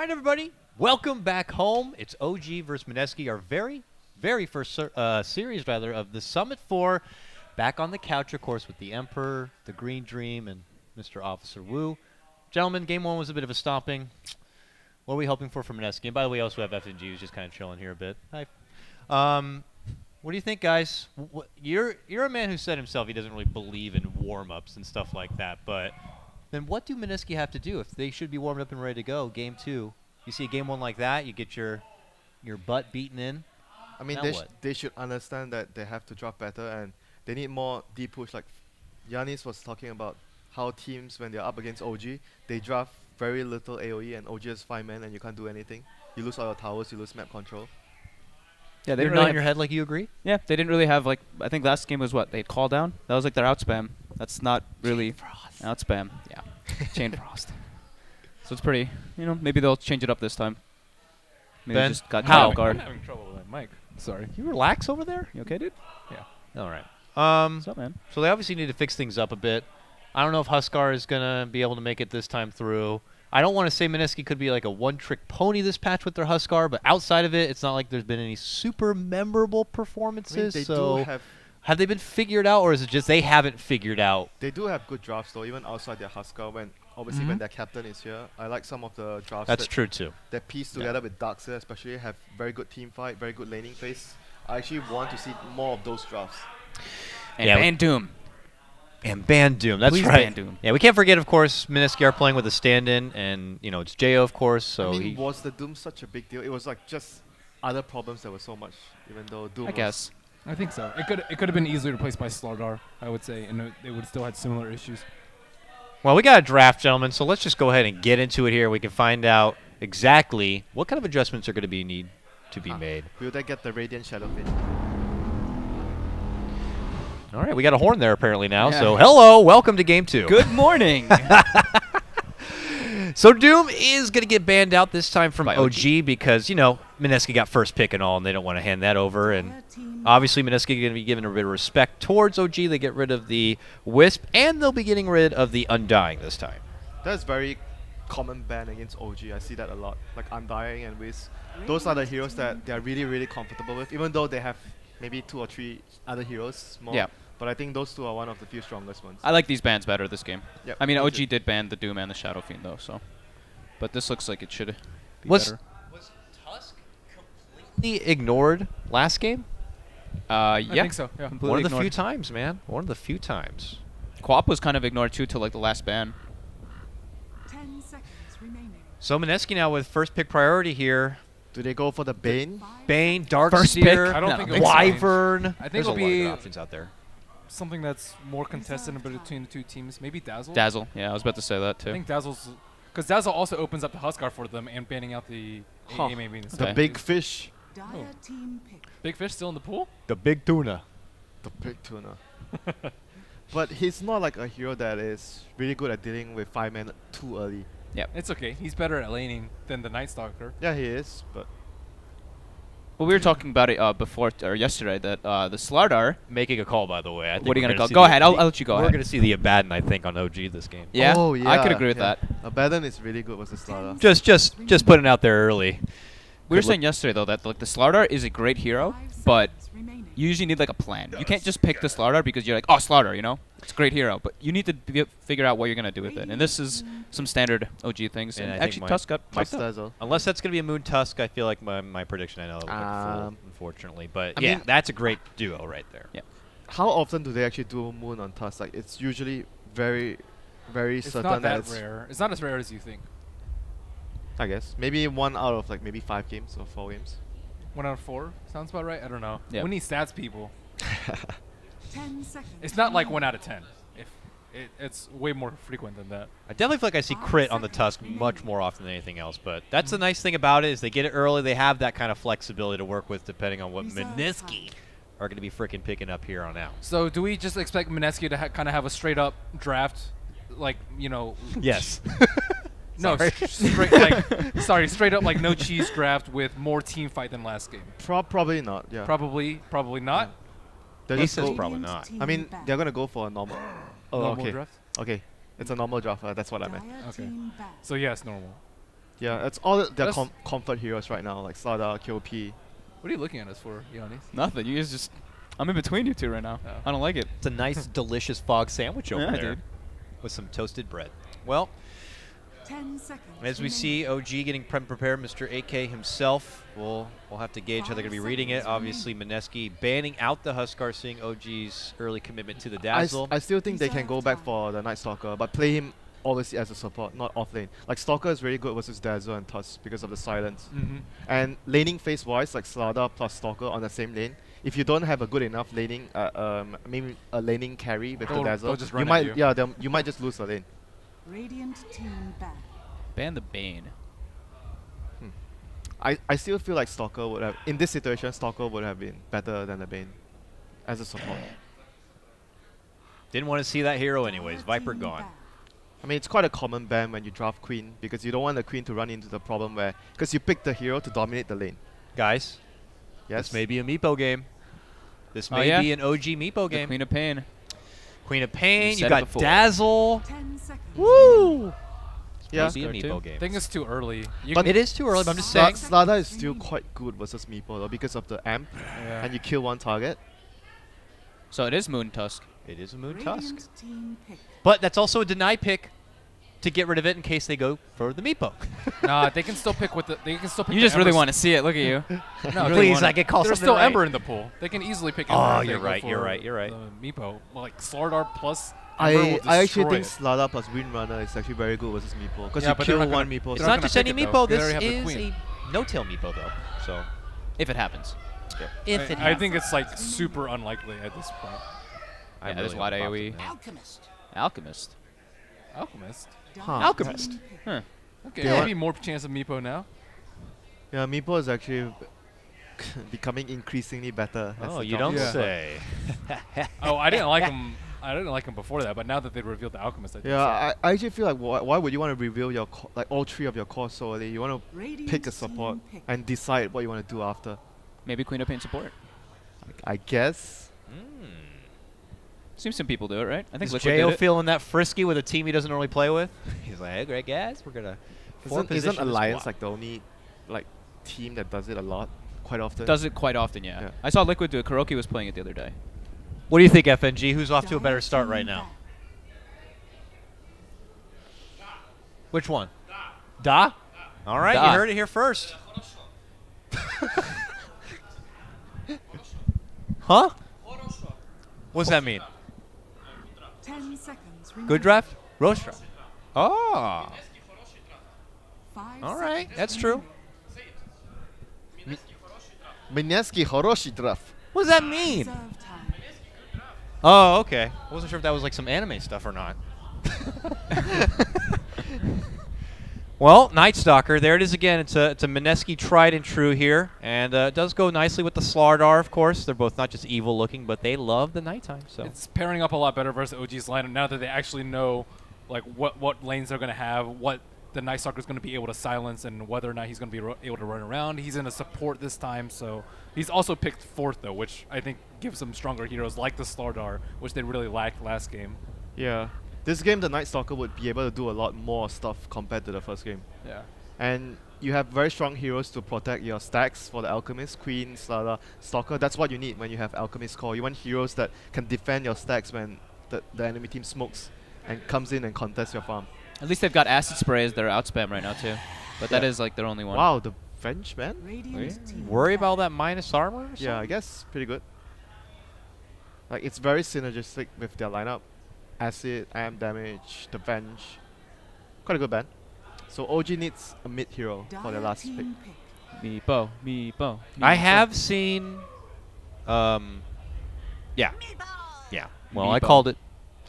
right, everybody. Welcome back home. It's OG versus Mineski, our very first series, rather, of the Summit 4. Back on the couch, of course, with the Emperor, the Green Dream, and Mr. Officer Wu. Gentlemen, game 1 was a bit of a stomping. What are we hoping for Mineski? And by the way, also have FNG, who's just kind of chilling here a bit. Hi. What do you think, guys? You're a man who said himself he doesn't really believe in warm-ups and stuff like that, but then what do Mineski have to do if they should be warmed up and ready to go? Game 2, you see a game 1 like that, you get your butt beaten in. I mean, they should understand that they have to draft better and they need more deep push. Like Yanis was talking about how teams, when they're up against OG, they draft very little AoE and OG has 5 men and you can't do anything. You lose all your towers, you lose map control. Yeah, they're not in your head like you agree? Yeah, they didn't really have, like, I think last game was what? They had call down? That was like their outspam. That's not really outspam. Yeah, Chain Frost. So it's pretty, you know, maybe they'll change it up this time. Maybe Ben, just got how? caught off guard. I'm having trouble with my mic. Sorry. You relax over there? You okay, dude? Yeah. All right. What's up, man? So they obviously need to fix things up a bit. I don't know if Huskar is going to be able to make it this time through. I don't want to say Mineski could be like a one-trick pony this patch with their Huskar, but outside of it, it's not like there's been any super memorable performances. I mean, so have they been figured out, or is it just they haven't figured out? They do have good drafts, though, even outside their Huskar. When obviously when their captain is here, I like some of the drafts. That's true too. That piece together with Darkseer, especially, have very good team fight, very good laning phase. I actually want to see more of those drafts. And ban Doom. And ban Doom, that's Please right. ban Doom. Yeah, we can't forget, of course, Mineski are playing with a stand-in, and you know it's Jo, of course. So I mean, was the Doom such a big deal? It was like just other problems that were so much, even though Doom. I guess. I think so. It could have been easily replaced by Slardar, I would say, and they would still had similar issues. Well, we got a draft, gentlemen, so let's just go ahead and get into it here. We can find out exactly what kind of adjustments are going to need to be made. Will they get the Radiant Shadowfin? All right, we got a horn there apparently now. Yeah. So hello, welcome to game 2. Good morning. So Doom is going to get banned out this time from By OG because, you know, Mineski got first pick and all, and they don't want to hand that over. And obviously Mineski is going to be given a bit of respect towards OG. They get rid of the Wisp, and they'll be getting rid of the Undying this time. That's very common ban against OG. I see that a lot. Like Undying and Wisp. Those are the heroes that they're really, really comfortable with, even though they have maybe 2 or 3 other heroes more. Yeah. But I think those 2 are one of the few strongest ones. I like these bans better this game. Yep, I mean, me OG too. did ban the Doom and the Shadow Fiend, though, so. But this looks like it should be Was better. Tusk completely ignored last game? Yeah. I think so, yeah. Completely One of the ignored. few times, man. One of the few times. Quap was kind of ignored, too, till, like, the last ban. 10 seconds remaining. So Mineski now with first pick priority here. Do they go for the Bane? Bane, First pick? Darkseer, I don't No. think it'll Wyvern. I think There's a it'll lot of be good options out there. something that's more contested between the 2 teams. Maybe Dazzle. Dazzle. Yeah, I was about to say that, I too. think Dazzle's because Dazzle also opens up the Huskar for them and banning out the Huh. maybe The Okay. big fish. Dire Oh. team pick. Big Fish still in the pool. The big tuna. The big tuna. But he's not like a hero that is really good at dealing with 5 men too early. It's okay. He's better at laning than the Night Stalker. Yeah, he is, but Well, we were talking about it before, or yesterday, that the Slardar. Making a call, by the way. I think What are you we're going to call? see Go the- ahead. I'll let you go We're ahead. going to see the Abaddon, I think, on OG this game. Yeah? Oh, yeah. I could agree with yeah. that. Abaddon is really good versus Slardar. Just putting it out there early. We were Good saying yesterday, though, that like the Slardar is a great hero, 5 but seconds remaining. you usually need like a plan. You can't just pick the Slardar because you're like, oh, Slardar, you know? It's a great hero. But you need to figure out what you're going to do with it. And this is some standard OG things. And And I think actually, my- Tusk got Mike fucked up. Dazzle. Unless that's going to be a Moon Tusk, I feel like my prediction, I know, it went full, unfortunately. But I yeah, mean- that's a great duo right there. Yeah. How often do they actually do Moon on Tusk? Like, it's usually very, very It's certain not that it's rare. It's not as rare as you think. I guess. Maybe 1 out of like maybe 5 games or 4 games. 1 out of 4 sounds about right. I don't know. Yeah. We need stats, people. 10 seconds. It's not like remaining. 1 out of 10. It's way more frequent than that. I definitely feel like I see crit on the Tusk much more often than anything else. But that's the nice thing about it is they get it early. They have that kind of flexibility to work with depending on what Reserve Mineski time. are going to be freaking picking up here on out. So do we just expect Mineski to kind of have a straight up draft, like Yes. No, Sorry. straight up like no cheese draft with more team fight than last game. Probably not, yeah. Probably not. They He just says go- probably not. I mean, they're going to go for a normal. Oh, Normal okay. draft. Okay. It's a normal draft. That's what I meant. Dire Okay. team back. So yes, normal. Yeah, it's all their That's- comfort heroes right now, like Slardar, QP. What are you looking at us for, Giannis? Nothing. You guys just. I'm in between you two right now. Oh. I don't like it. It's a nice, delicious fog sandwich over Yeah, there dude. with some toasted bread. Well, 10 seconds. as we remaining. see OG getting prepared, Mr. AK himself, we'll have to gauge how they're going to be reading it. Obviously, Mineski banning out the Huskar, seeing OG's early commitment to the Dazzle. I still think they can go back Reserve for the Night Stalker, but play him obviously as a support, not off lane. Like Stalker is really good versus Dazzle and Tusk because of the silence. Mm-hmm. And laning phase wise, like Slardar plus Stalker on the same lane, if you don't have a good enough laning, maybe a laning carry with the They'll Dazzle, just you run at might you. you might just lose the lane. Radiant team back. Ban the Bane. I still feel like Stalker would have, in this situation, Stalker would have been better than the Bane as a support. Didn't want to see that hero anyways. Our Viper team gone. back. I mean, it's quite a common ban when you draft Queen because you don't want the Queen to run into the problem where, because you pick the hero to dominate the lane. Guys, Yes. this may be a Meepo game. This Oh, may yeah? be an OG Meepo The game. Queen of Pain. Queen of Pain, We've you said it got before. Dazzle. 10 seconds. Woo! Yeah. Be a Scar too. Meepo game. I think it's too early. You But It is too early, but I'm just Sla- saying. Slardar is still quite good versus Meepo though because of the amp yeah. and you kill one target. So it is Moon Tusk. It is a Moon Tusk. Radiant team pick. But that's also a deny pick to get rid of it in case they go for the Meepo. Nah, they can still pick with the. They can still pick. You the just really Embers. want to see it. Look at you. No, really Please, wanna- I could call There's something still right. Ember in the pool. They can easily pick Ember. Oh, if they you're go right, you're for right, you're right. The Meepo. Like Slardar plus Ember will I actually think destroy Slardar plus Windrunner is actually very good versus Meepo because Yeah, you but they're kill not gonna- one Meepo. It's They're not not just gonna any pick it, though. Meepo. They This already have the is queen. a no-tail Meepo, though. So If it happens. if it I think it's like super unlikely at this point. I Yeah, there's really a lot hope of not. AoE. Alchemist. Alchemist. Alchemist. Huh. Alchemist. Team pick. Huh. Okay, Yeah. maybe more chance of Meepo now. Yeah, Meepo is actually becoming increasingly better. as Oh, the you drop don't goes up. say. Oh, I didn't like him. I didn't like him before that, but now that they revealed the Alchemist, I think Yeah, I actually feel like why would you want to reveal your like all three of your cores so early? You want to Radiant pick a support team pick. and decide what you want to do after. Maybe Queen of Pain support. I guess. Seems some people do it, right? I think Is Liquid did Jo it. feeling that frisky with a team he doesn't normally play with? He's like, hey, great guys, we're gonna Isn't position this Alliance block." like the only like team that does it a lot, quite often? Does it quite often, yeah. Yeah. I saw Liquid do it. Kuroki was playing it the other day. What do you think, FNG? Who's off to a better Dire start team right now? back. Which one? Da? All right, Da. you heard it here first. Huh? What's that mean? 10 seconds. remaining. Good draft? Roast draft. Oh. 5 All right, seconds that's true. remaining. Mineski Horoshi draft. What does that mean? Reserve time. Oh, okay. I wasn't sure if that was like some anime stuff or not. Well, Night Stalker, there it is again. It's a Mineski tried and true here, and it does go nicely with the Slardar, of course. They're both not just evil looking, but they love the nighttime. So It's pairing up a lot better versus OG's lineup now that they actually know like what lanes they're going to have, what the Night Stalker is going to be able to silence, and whether or not he's going to be able to run around. He's in a support this time, so he's also picked fourth though, which I think gives some stronger heroes like the Slardar, which they really lacked last game. Yeah. This game, the Night Stalker would be able to do a lot more stuff compared to the first game. Yeah. And you have very strong heroes to protect your stacks for the Alchemist, Queen, Slardar, Stalker. That's what you need when you have Alchemist core. You want heroes that can defend your stacks when the enemy team smokes and comes in and contests your farm. At least they've got Acid Spray as their outspam right now, too. But that Yeah. is like their only one. Wow, the Venge, man? Radiant team worry back. about that minus armor? Or Yeah, I something? guess pretty good. Like, it's very synergistic with their lineup. Acid, Am Damage, the Venge. Quite a good band. So OG needs a mid hero for their Dire last pick. team pick. Meepo, Meepo. I Meepo. have seen. Yeah. Yeah. Well, I Meepo. called it.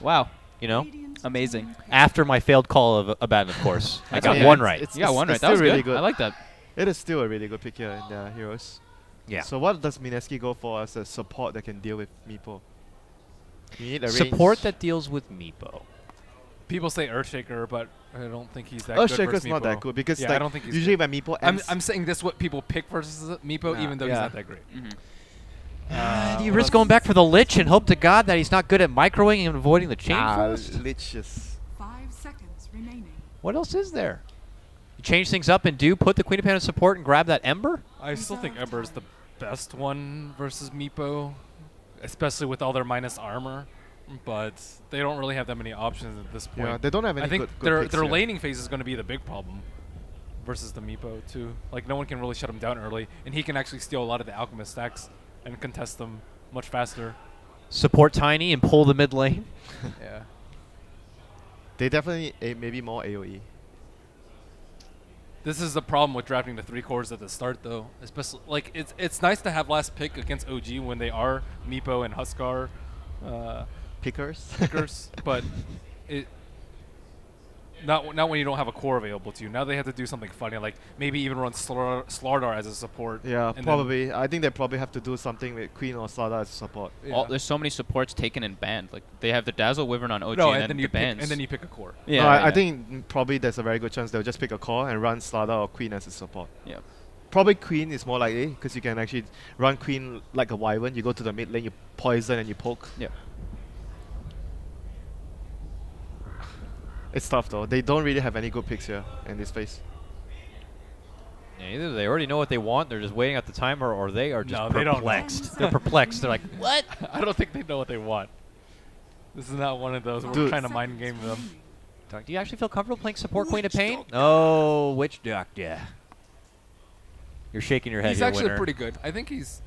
Wow. You know, Radiant Amazing. team pick. after my failed call of Abaddon, of course. I That's got okay. one right. You got one right. it's That was still really good. I like that. It is still a really good pick here in their heroes. Yeah. So what does Mineski go for as a support that can deal with Meepo? You need a Support range. that deals with Meepo. People say Earthshaker, but I don't think he's that good Earthshaker's versus not that Meepo. good because Yeah, like, I don't think he's usually good. when Meepo I'm ends, saying this what people pick versus Meepo, Nah, even though he's yeah. not that great. Mm-hmm. Do you risk going back for the Lich and hope to God that he's not good at microwing and avoiding the chain nah, force? Lich is 5 seconds remaining. What else is there? change things up and put the Queen of Pan in support and grab that Ember? I still think Ember is the best one versus Meepo, especially with all their minus armor. But they don't really have that many options at this point. Yeah, they don't have any I think good their picks their here. laning phase is going to be the big problem versus the Meepo too. Like no one can really shut him down early, and he can actually steal a lot of the Alchemist stacks and contest them much faster. Support Tiny and pull the mid lane. Yeah. They definitely maybe more AoE. This is the problem with drafting the 3 cores at the start, though. Especially like it's nice to have last pick against OG when they are Meepo and Huskar Pickers. pickers, but it not when you don't have a core available to you. Now they have to do something funny, like maybe even run Slardar as a support. Yeah, and probably. I think they probably have to do something with Queen or Sada as support. Yeah. There's so many supports taken and banned. Like they have the Dazzle Wyvern on OG No, and then you the bans. and then you pick a core. yeah, No, I yeah. think probably there's a very good chance they'll just pick a core and run Slada or Queen as a support. Yeah. Probably Queen is more likely because you can actually run Queen like a Wyvern. You go to the mid lane, you poison and you poke. Yeah. It's tough though. They don't really have any good picks here in this phase. Yeah, either they already know what they want, they're just waiting out the timer, or they are just No, they don't know. perplexed. They're perplexed. They're like, what? I don't think they know what they want. This is not one of those where we're Dude. trying to mind game them. Do you actually feel comfortable playing support Queen of Pain? Oh, Witch Doctor. You're shaking your head He's here, actually winner. pretty good. I think he's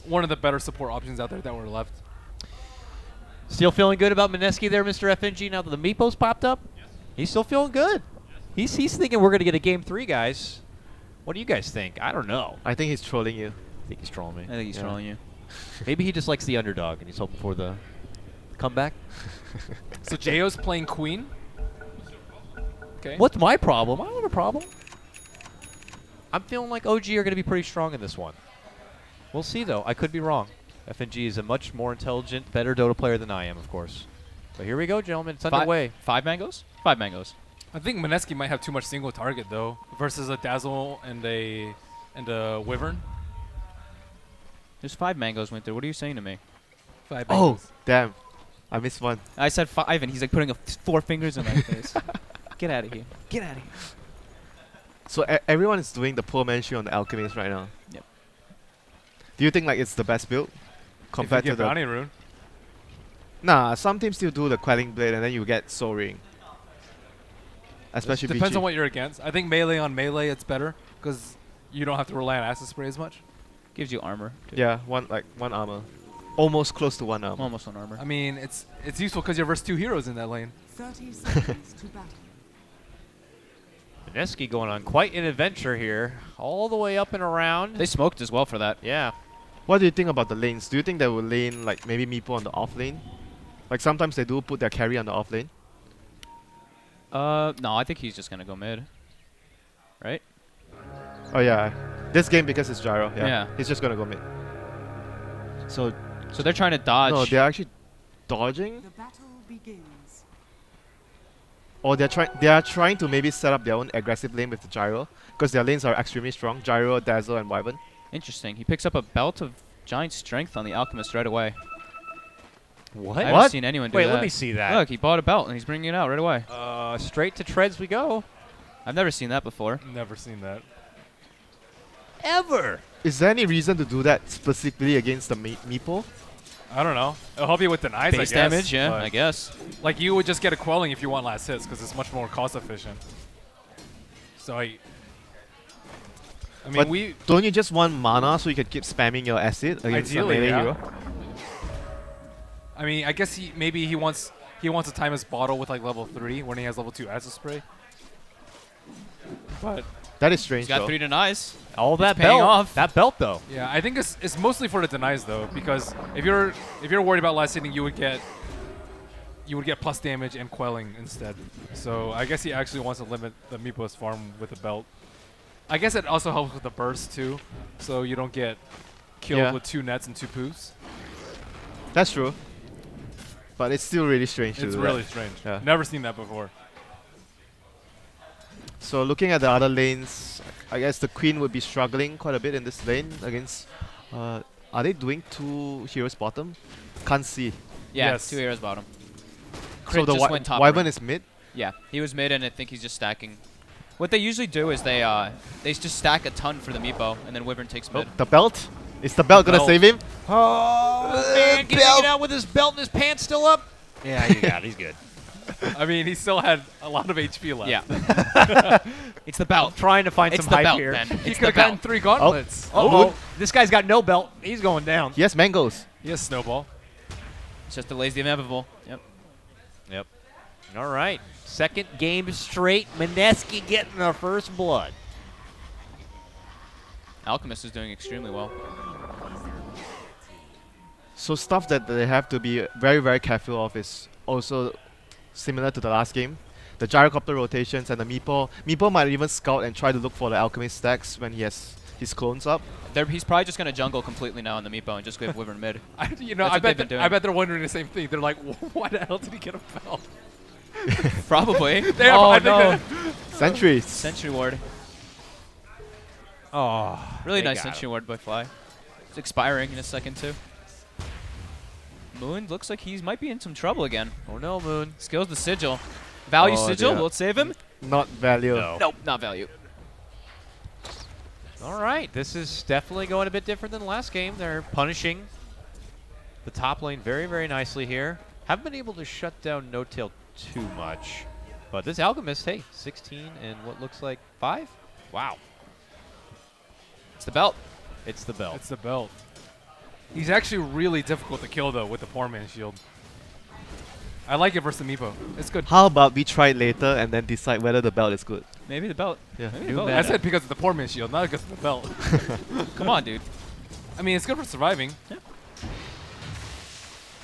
one of the better support options out there that were left. Still feeling good about Mineski there, Mr. FNG, now that the Meepos popped up? He's still feeling good. He's thinking we're going to get a game 3, guys. What do you guys think? I don't know. I think he's trolling you. I think he's trolling me. I think he's Yeah. trolling you. Maybe he just likes the underdog and he's hoping for the comeback. So Jayo's playing Queen. Okay. What's my problem? I don't have a problem. I'm feeling like OG are going to be pretty strong in this one. We'll see, though. I could be wrong. FNG is a much more intelligent, better Dota player than I am, of course. But here we go, gentlemen. It's underway. 5 mangoes? 5 mangoes. I think Mineski might have too much single target though, versus a Dazzle and a Wyvern. There's 5 mangoes, Winter. What are you saying to me? 5 Oh, angles. damn. I missed one. I said 5, and he's like putting 4 fingers in my face. Get out of here. Get out of here. So everyone is doing the poor man's on the Alchemist right now. Yep. Do you think like it's the best build compared if you to get the? Bounty Rune. Nah, some teams still do the Quelling Blade and then you get Soul Ring. Especially Depends BG. on what you're against. I think melee on melee it's better because you don't have to rely on acid spray as much. Gives you armor. Too. Yeah, one armor. Almost close to one armor. Almost on armor. I mean, it's useful because you're versus 2 heroes in that lane. 30 seconds to battle. Mineski going on quite an adventure here. All the way up and around. They smoked as well for that. Yeah. What do you think about the lanes? Do you think they will lane like maybe Meepo on the off lane? Like sometimes they do put their carry on the off lane. No, I think he's just gonna go mid. Right? Oh yeah. This game because it's Gyro. Yeah. Yeah. He's just gonna go mid. So So they're trying to dodge. no, they're actually dodging, The battle begins. or they are trying to maybe set up their own aggressive lane with the Gyro because their lanes are extremely strong. Gyro, Dazzle, and Wyvern. Interesting. He picks up a belt of giant strength on the Alchemist right away. What? I haven't seen anyone do Wait, that. let me see that. Look, he bought a belt and he's bringing it out right away. Straight to treads we go. I've never seen that before. Never seen that. Ever. Is there any reason to do that specifically against the Meepo? I don't know. It'll help you with denies, I Base guess. damage, yeah, but I guess. Like you would just get a quelling if you want last hits because it's much more cost efficient. So I mean, But we don't you just want mana so you can keep spamming your acid against Ideally, a melee yeah. hero? I mean, I guess maybe he wants to time his bottle with like level 3 when he has level 2 acid spray. But That is strange He's got though. 3 denies. All that paying belt. off. That belt, though. yeah, I think it's mostly for the denies though, because if you're worried about last hitting, you would get plus damage and quelling instead. So I guess he actually wants to limit the Meepo's farm with a belt. I guess it also helps with the burst too, so you don't get killed Yeah. with 2 nets and 2 poofs. That's true. But it's still really strange to It's do really that. strange. Yeah. Never seen that before. So looking at the other lanes, I guess the Queen would be struggling quite a bit in this lane against... are they doing 2 heroes bottom? Can't see. Yeah, Yes. 2 heroes bottom. So Crit the just went top Wyvern right. is mid? Yeah, he was mid, and I think he's just stacking What they usually do is they just stack a ton for the Meepo, and then Wyvern takes Oh, mid. the belt? Is the belt gonna Belt. save him? Oh, man. Can he belt. get out with his belt and his pants still up? Yeah, you got it. He's good. I mean, he still had a lot of HP left. Yeah. It's the belt. Trying to find It's some the hype belt, here. Ben. He It's could the have gotten belt. 3 gauntlets. Uh-oh. This guy's got no belt. He's going down. Yes, mangoes. Yes, Snowball. It's just delays the inevitable. Yep. Yep. All right. Second game straight. Mineski getting the first blood. Alchemist is doing extremely well. So stuff that they have to be very, very careful of is also similar to the last game. The gyrocopter rotations and the Meepo. Meepo might even scout and try to look for the alchemist stacks when he has his clones up. He's probably just gonna jungle completely now on the Meepo and just give Wyvern mid. That's what they've been doing. I bet they're wondering the same thing. They're like, why the hell did he get a belt? Probably. They have, Oh, I think no. that- Sentries. Sentry ward. Oh. Really they nice got sentry him. ward by Fly. It's expiring in a second too. Moon looks like he might be in some trouble again. Oh, no, Moon. Skills the sigil. Value Oh, sigil. dear. Will it save him? Not value. No. Nope, not value. All right. This is definitely going a bit different than last game. They're punishing the top lane very, very nicely here. Haven't been able to shut down No Tail too much. But this Alchemist, hey, 16 and what looks like 5? Wow. It's the belt. It's the belt. It's the belt. He's actually really difficult to kill, though, with the poor man's shield. I like it versus the Meepo. It's good. How about we try it later and then decide whether the belt is good? Maybe the belt. Yeah. Maybe the New belt. meta. I said because of the poor man's shield, not because of the belt. Come on, dude. I mean, it's good for surviving.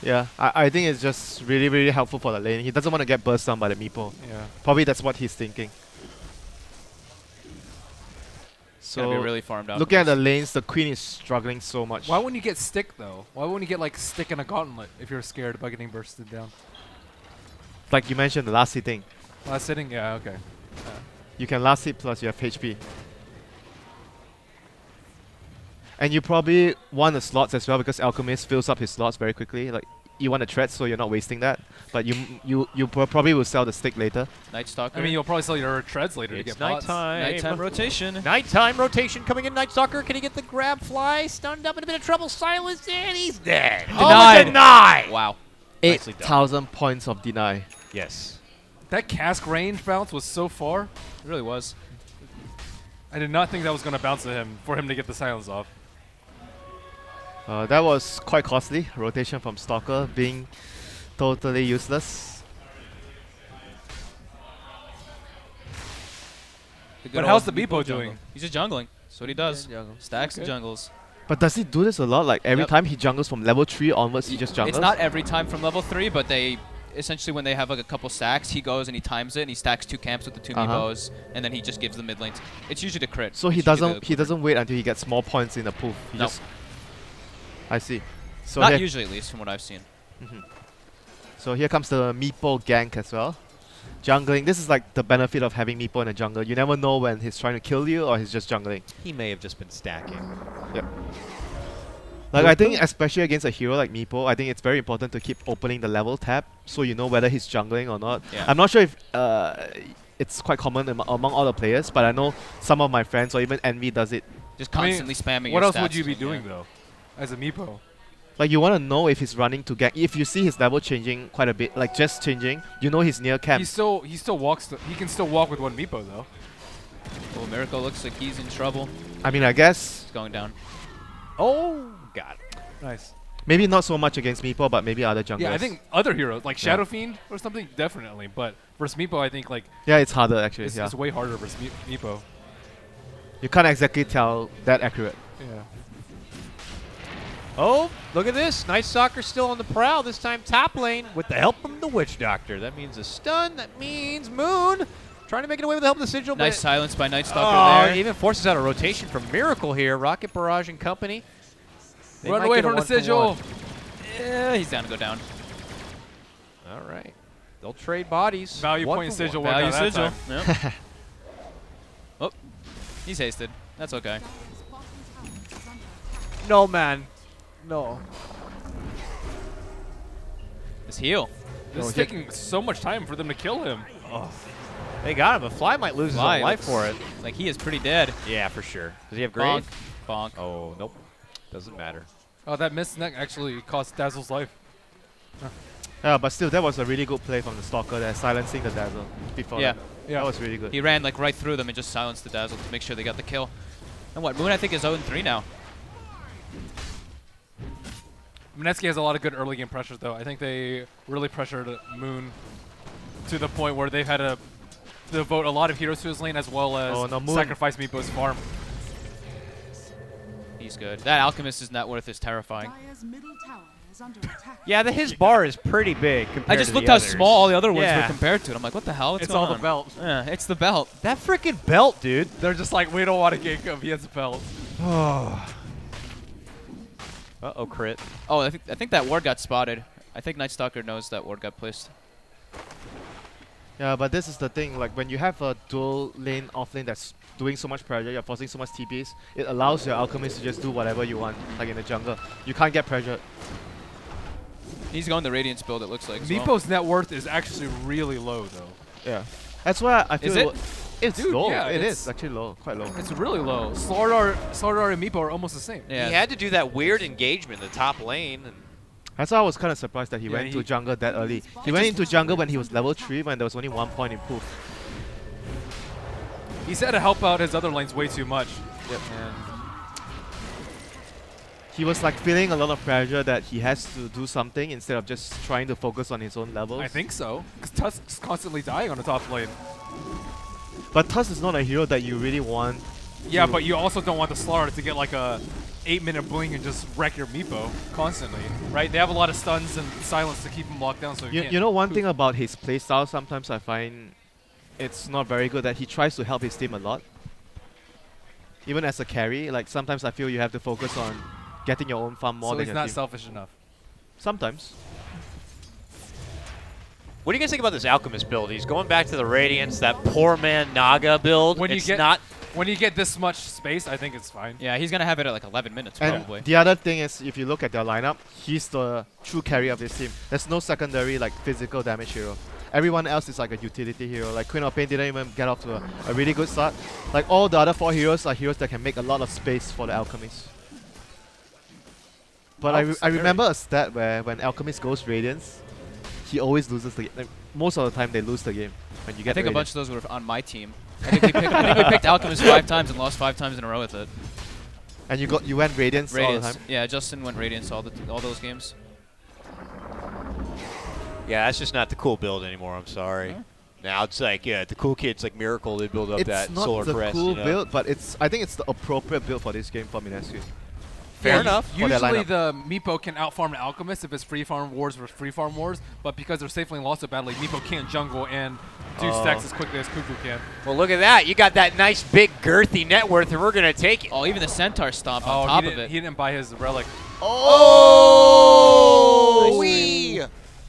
Yeah, I think it's just really, really helpful for the lane. He doesn't want to get burst down by the Meepo. Yeah. Probably that's what he's thinking. It's gonna be So, really farmed out. looking at the lanes, the queen is struggling so much. Why wouldn't you get stick, though? Why wouldn't you get, like, stick and a gauntlet if you're scared about getting bursted down? Like you mentioned, the last hitting. Last sitting? Yeah, okay. You can last hit plus you have HP. And you probably want the slots as well because Alchemist fills up his slots very quickly. Like you want a threat so you're not wasting that. But you probably will sell the stick later. Night Stalker. I mean, you'll probably sell your treads later to It's get pots. nighttime. nighttime rotation. Nighttime rotation coming in. Night Stalker. Can he get the grab fly? Stunned up in a bit of trouble. Silenced and he's dead. Denied. Oh, denied. Wow. Nicely done. 8,000 points of deny. Yes. That cask range bounce was so far. It really was. I did not think that was going to bounce to him for him to get the silence off. That was quite costly. Rotation from Stalker being totally useless. good how's old the Meepo jungle. doing? He's just jungling. That's what he does. Stacks and Okay. jungles. But does he do this a lot? Like every Yep. time he jungles from level 3 onwards, he just jungles? It's not every time from level 3, but they essentially when they have like a couple stacks, he goes and he times it and he stacks 2 camps with the 2 Meepos, and then he just gives the mid lanes. It's usually the crit. So It's he usually doesn't the- wait until he gets more points in the poof. He No. just I see. So Not here, usually, at least from what I've seen. so here comes the Meepo gank as well. Jungling. This is like the benefit of having Meepo in a jungle. You never know when he's trying to kill you or he's just jungling. He may have just been stacking. Like I think especially against a hero like Meepo, I think it's very important to keep opening the level tab so you know whether he's jungling or not. Yeah. I'm not sure if it's quite common among all the players, but I know some of my friends or even Envy does it. Just I mean, constantly spamming What your else would stats you be to- doing, yeah. though, as a Meepo? Like you want to know if he's running to gank. If you see his level changing quite a bit, like just changing, you know he's near camp. He still walks. He can still walk with one Meepo, though. Oh, Miracle looks like he's in trouble. I mean, I guess He's going down. Oh, got it. Nice. maybe not so much against Meepo, but maybe other junglers. Yeah, I think other heroes like Yeah. Shadow Fiend or something definitely, but versus Meepo, I think like Yeah, it's harder actually. it's, Yeah, it's way harder versus Meepo. you can't exactly tell that accurate. Yeah. Oh, look at this. Night Stalker still on the prowl, this time top lane with the help from the Witch Doctor. That means a stun. That means Moon trying to make it away with the help of the Sigil. Nice but silence by Night Stalker there. Even forces out a rotation from Miracle here. Rocket Barrage and company. They Run might away get a from the 1-for-1. sigil. Yeah, he's down to go down. All right. They'll trade bodies. Value One point for sigil one. work Value out that sigil. time. Yep. Oh, he's hasted. That's okay. No, man. No. His heal. This is taking so much time for them to kill him. They got him, but Fly might lose his Fly own life looks for it. Like he is pretty dead. Yeah, for sure. Does he have Bonk. grave? Bonk. Oh, nope. Doesn't matter. Oh, that missed neck actually cost Dazzle's life. Yeah, but still, that was a really good play from the Stalker there, silencing the Dazzle before Yeah. that. Yeah. That was really good. He ran like right through them and just silenced the Dazzle to make sure they got the kill. And what, Moon I think is 0-3 now. Mineski has a lot of good early game pressures, though. I think they really pressured Moon to the point where they've had to devote a lot of heroes to his lane as well as Oh, no, Moon. sacrifice Meepo's farm. He's good. That Alchemist's net worth is terrifying. Dire's middle tower is under attack. Yeah, his bar is pretty big compared I just to looked the how others. small all the other ones Yeah. were compared to it. I'm like, what the hell? What's It's going all on? the belt. Yeah, it's the belt. That freaking belt, dude. They're just like, we don't want to gank him. He has a belt. Uh-oh, crit. Oh, I think that ward got spotted. I think Night Stalker knows that ward got placed. Yeah, but this is the thing, like when you have a dual lane off lane that's doing so much pressure, you're forcing so much TPs, it allows your Alchemist to just do whatever you want, like in the jungle. You can't get pressured. He's going the Radiance build, it looks like. as well. Meepo's net worth is actually really low, though. Yeah. That's why I feel Is it? It's Dude, low. yeah, it it's- is actually low, quite low. It's really low. Slardar and Meepo are almost the same. Yeah. He had to do that weird engagement in the top lane. And That's why I was kind of surprised that he Yeah, went to he- jungle that early. He went into jungle when he was level 3 when there was only 1 point improved. He's had to help out his other lanes way too much. Yep. And He was like feeling a lot of pressure that he has to do something instead of just trying to focus on his own levels. I think so. Because Tusk's constantly dying on the top lane. But Tusk is not a hero that you really want. Yeah, to- but you also don't want the Slardar to get like a 8-minute blink and just wreck your Meepo constantly, right? They have a lot of stuns and silence to keep him locked down. So You know one thing about his playstyle sometimes I find it's not very good, that he tries to help his team a lot. Even as a carry, like sometimes I feel you have to focus on getting your own farm more so than he's your not team. selfish enough. Sometimes. what do you guys think about this Alchemist build? He's going back to the Radiance, that poor man Naga build. When you it's get- not. When you get this much space, I think it's fine. Yeah, he's going to have it at like 11 minutes And probably. the other thing is, if you look at their lineup, he's the true carry of this team. There's no secondary like physical damage hero. Everyone else is like a utility hero. Like Queen of Pain didn't even get off to a really good start. Like all the other 4 heroes are heroes that can make a lot of space for the Alchemist. But Wow, I scary. remember a stat where when Alchemist goes Radiance, he always loses the game. Like, most of the time they lose the game when you I get think a bunch Radiance. of those were on my team. I think we picked Alchemist 5 times and lost 5 times in a row with it. And you went Radiance all the Radiance. time. Yeah, Justin went Radiance all those games. Yeah, that's just not the cool build anymore. I'm sorry. Huh? Now it's like, yeah, the cool kids like Miracle, they build up It's that not Solar the Crest. cool you know? build, but I think it's the appropriate build for this game for Mineski. Fair Yeah, enough. For their Usually lineup. the Meepo can outfarm an Alchemist if it's free farm wars versus free farm wars, but because they're safely lost so badly, Meepo can't jungle and do Oh. stacks as quickly as Cuckoo can. Well, look at that. You got that nice big girthy net worth, and we're going to take it. Oh, even the Centaur stomp Oh, on top he of didn't, it. he didn't buy his relic. Oh! Nice. Wee!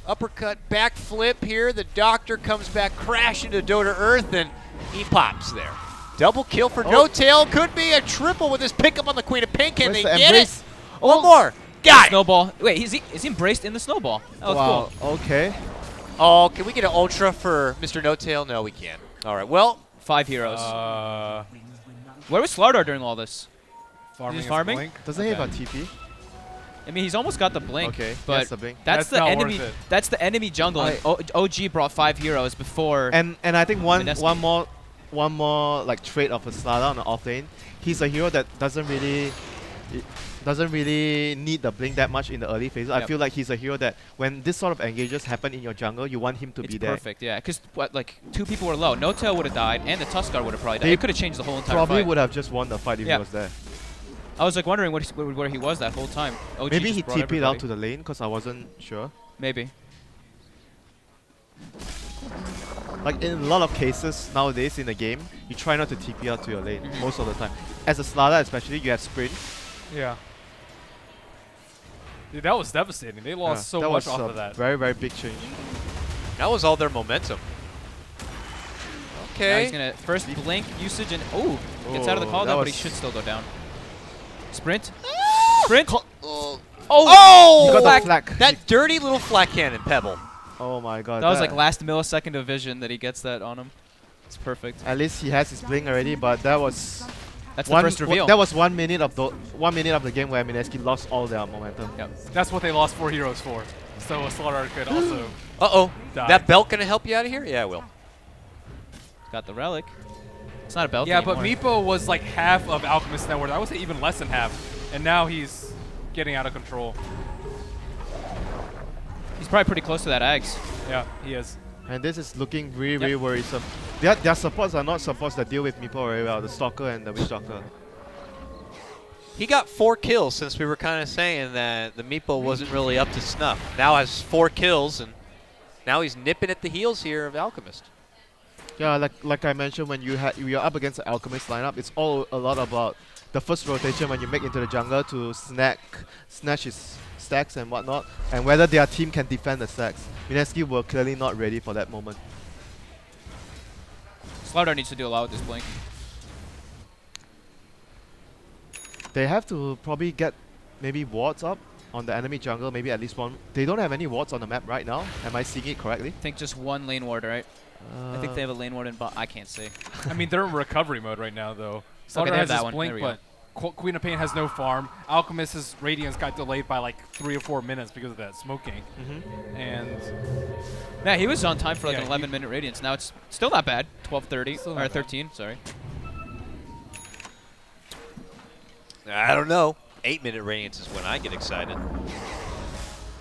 Uppercut backflip here. The Doctor comes back crashing to Dota Earth, and he pops there. Double kill for No Tail. Could be a triple with his pickup on the Queen of Pink. Can Where's they the get embrace? it? One more. Got it. Snowball. Wait, is he embraced in the snowball? That was Wow, cool. okay. Oh, can we get an ultra for Mr. No Tail? No, we can't. All right. Well, 5 heroes. Uh, Where was Slardar during all this? farming. He's farming? Blink. Doesn't he have a TP? I mean, he's almost got the blink. Okay, but that's a blink. that's the not enemy. worth it. That's the enemy jungle. And OG brought 5 heroes before. And I think Mineski. one more like trait of a Slada on the off lane. He's a hero that doesn't really need the blink that much in the early phases. I Yep. feel like he's a hero that when this sort of engages happen in your jungle, you want him to it's be there. perfect, yeah. Because like 2 people were low. No Tail would have died, and the Tuskar would have probably died. They It could have changed the whole entire Probably fight. would have just won the fight if Yeah. he was there. I was like wondering where he was that whole time. OG Maybe just he brought TP'd out everybody. to the lane because I wasn't sure. Maybe. Like in a lot of cases nowadays in the game, you try not to TP out to your lane Mhm. most of the time. As a Slada especially, you have sprint. Yeah. Dude, that was devastating. They lost Yeah, so that much was off a of that. very, very big change. that was all their momentum. Now Okay. he's gonna first blink usage and gets out of the Oh, call that down, but he was- should still go down. Sprint. Sprint. Oh! You got Flack. the flag. That dirty little flak cannon pebble. Oh my god. That was like last millisecond of vision that he gets that on him. It's perfect. At least he has his blink already, but that was That's the first reveal. that was 1 minute of the game where Mineski lost all their momentum. Yep. That's what they lost 4 heroes for. So a Slaughter could also Uh-oh. die. That belt going to help you out of here? Yeah, it will. Got the relic. It's not a belt Yeah, anymore. but Meepo was like half of Alchemist's net worth. I would say even less than half. And now he's getting out of control. He's probably pretty close to that Ags. Yeah, he is. And this is looking really, really worrisome. Their supports are not supports that deal with Meepo very well, the Stalker and the Witch Doctor. He got 4 kills since we were kind of saying that the Meepo wasn't really up to snuff. Now has 4 kills, and now he's nipping at the heels here of Alchemist. Yeah, like I mentioned, when you're up against the Alchemist lineup, it's all a lot about the first rotation when you make into the jungle to snatch his stacks and whatnot, and whether their team can defend the stacks. Mineski were clearly not ready for that moment. Slaughter needs to do a lot with this blink. They have to probably get maybe wards up on the enemy jungle, maybe at least one. They don't have any wards on the map right now. Am I seeing it correctly? I think just one lane ward, right? I think they have a lane ward in bot. I can't see. I mean, they're in recovery mode right now, though. Okay, Slaughter they have has that his one. blink, There we but Queen of Pain has no farm. Alchemist's Radiance got delayed by like 3 or 4 minutes because of that smoking. And Yeah, he was on time for like Yeah, an 11-minute radiance. Now it's still not bad. 12:30 Still or not bad. 13. Sorry. I don't know. 8-minute radiance is when I get excited.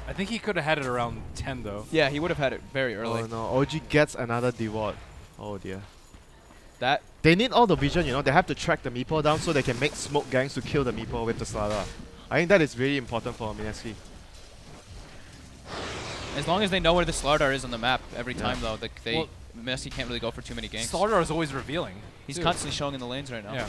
I think he could have had it around 10, though. Yeah, he would have had it very early. Oh no, OG gets another deward. Oh dear. That They need all the vision, you know. They have to track the Meepo down so they can make smoke gangs to kill the Meepo with the Slada. I think that is really important for Mineski. as long as they know where the Slardar is on the map every Yeah. time, though, Well, Mineski can't really go for too many ganks. Slaughter is always revealing. He's too. constantly showing in the lanes right now. Yeah.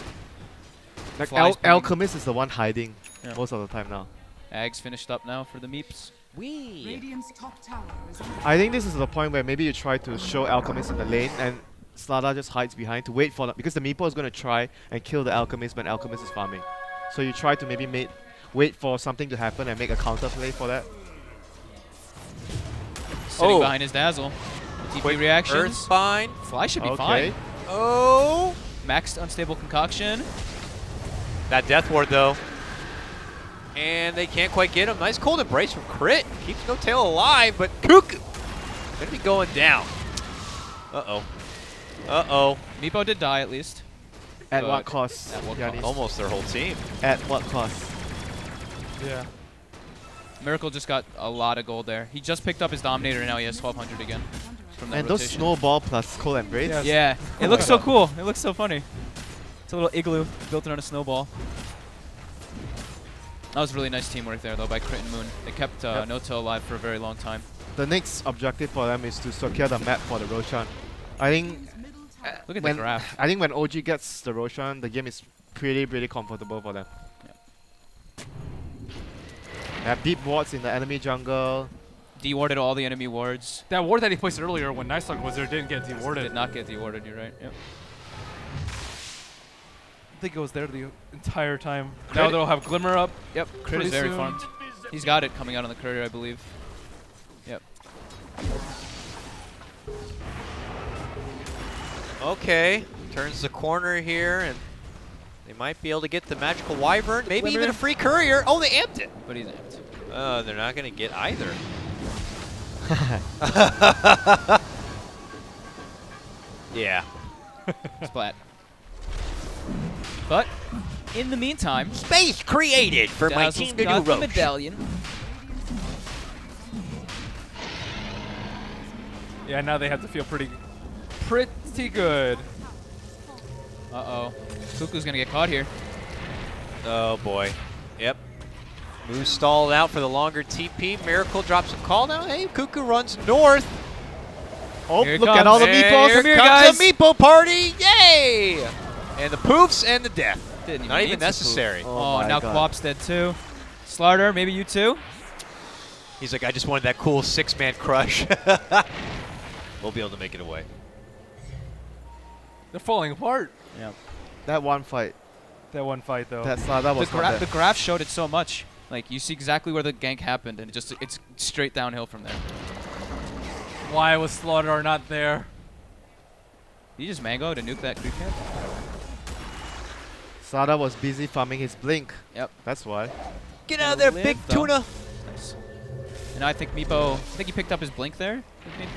Like Flies pinging. Alchemist is the one hiding Yeah. most of the time now. Ags finished up now for the Meeps. Wee. Radiant's top tower is under I think this is the point where maybe you try to show Alchemist in the lane and Slada just hides behind to wait for because the Meepo is going to try and kill the Alchemist when Alchemist is farming. So you try to maybe wait for something to happen and make a counter play for that. Sitting behind his Dazzle. TP Quick reactions. Earthbind. Fly should be Okay. fine. Oh. Maxed Unstable Concoction. That Death Ward, though. And they can't quite get him. Nice cold embrace from Crit. Keeps No Tail alive, but Cuckoo gonna be going down. Uh-oh. Uh-oh. Meepo did die at least. At Good. what cost? At what Giannis? Almost their whole team. At what cost? Yeah. Miracle just got a lot of gold there. He just picked up his Dominator and now he has 1200 again from that And those rotation. snowball plus cold embrace. Yes. Yeah, it looks so cool. It looks so funny. It's a little igloo built around a snowball. That was really nice teamwork there, though, by Crit and Moon. They kept Yep. No-Till alive for a very long time. The next objective for them is to secure the map for the Roshan. I think middle tower. Look at when the graph. I think when OG gets the Roshan, the game is pretty comfortable for them. They have deep wards in the enemy jungle. Dewarded all the enemy wards. That ward that he placed earlier when Nice Luck was there didn't get dewarded. Did not get dewarded, you're right. Yep. I think it was there the entire time. Crit- Now they'll have Glimmer up. Yep, Crit Pretty is very soon. farmed. He's got it coming out on the courier, I believe. Yep. Okay. Turns the corner here, and they might be able to get the Magical Wyvern. Maybe even a free courier. Oh, they amped it. But he's amped. They're not going to get either. Yeah. Splat. But, in the meantime, Space created for my Dazzle's team to got do the Roche. medallion. Yeah, now they have to feel pretty good. Uh-oh. Cuckoo's gonna get caught here. Oh, boy. Yep. Moose stalled out for the longer TP. Miracle drops a call now. Hey, Cuckoo runs north. Oh, Here it look at comes. all the Hey, meeples! Here Come here, comes guys. the Meepo party. Yay! And the poofs and the death. Didn't Not need even to poof. necessary. Oh, my now God. Quap's dead too. Slardar, maybe you too? He's like, I just wanted that cool 6-man crush. We'll be able to make it away. They're falling apart. Yeah. That one fight, That one fight, though. that Slada was not The there. graph showed it so much. Like, you see exactly where the gank happened, and it's straight downhill from there. Why was Slaughter not there? Did he just mango to nuke that creep camp? Sada was busy farming his blink. Yep. That's why. Get out of there, Live, big though. tuna. Nice. And I think Meepo, I think he picked up his blink there.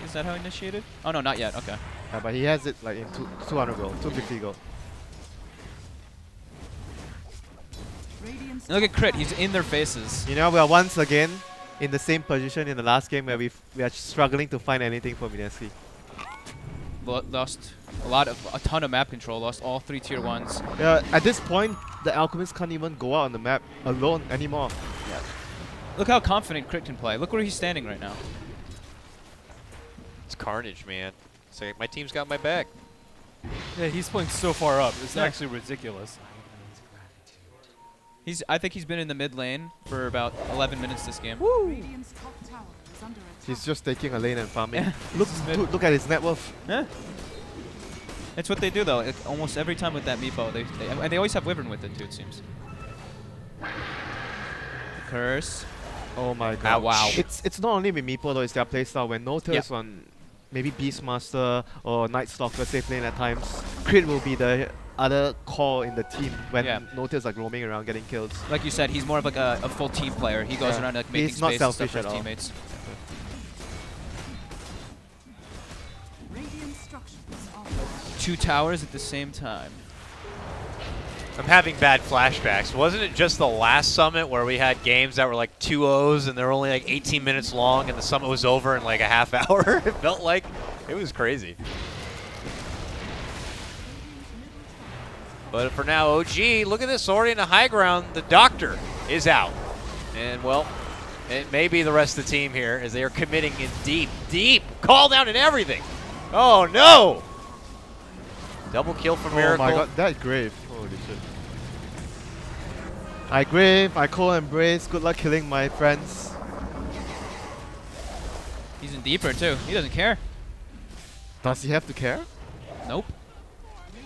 Is that how he initiated? Oh no, not yet. Okay. Yeah, but he has it like in 200 gold, 250 gold. Radiant's And look at top Crit. tower He's in their faces. You know, we are once again in the same position in the last game where we are struggling to find anything for Mineski. Lost a ton of map control. Lost all 3 tier 1s. Yeah, at this point, the Alchemist can't even go out on the map alone anymore. Look how confident Crit can play. Look where he's standing right now. It's carnage, man. It's like my team's got my back. Yeah, he's playing so far up. It's Yeah. actually ridiculous. I think he's been in the mid lane for about 11 minutes this game. Radiant's top tower is under attack. He's just taking a lane and farming. Yeah. Look at his net worth. Yeah. It's what they do though. Almost every time with that Meepo, and they always have Wyvern with it too. It seems. Curse. Oh my god. Wow. It's not only with Meepo though, it's their playstyle. When Notice Yeah. on maybe Beastmaster or Night Stalker safe lane at times, Crit will be the other core in the team when Yeah. Notice like roaming around getting kills. Like you said, he's more of like a full team player. He goes Yeah. around like making He's not space and stuff selfish for his at all. teammates. Radiant structures are 2 towers at the same time. I'm having bad flashbacks. Wasn't it just the last summit where we had games that were like 2-0s and they were only like 18 minutes long and the summit was over in like a half hour? It felt like it was crazy. But for now, OG, look at this, already in the high ground. The doctor is out. And, well, it may be the rest of the team here as they are committing in deep call down and everything. Oh, no! Double kill for Miracle. Oh my god, that Grave. Holy shit. I Grave, I Cold Embrace, good luck killing my friends. He's in deeper too. He doesn't care. Does he have to care? Nope.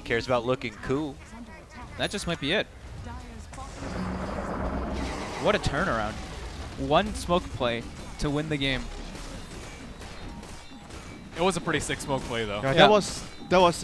Cares about looking cool. under attack. That just might be it. Dire's bottom What a turnaround. One smoke play to win the game. It was a pretty sick smoke play though. Yeah, Yeah. that was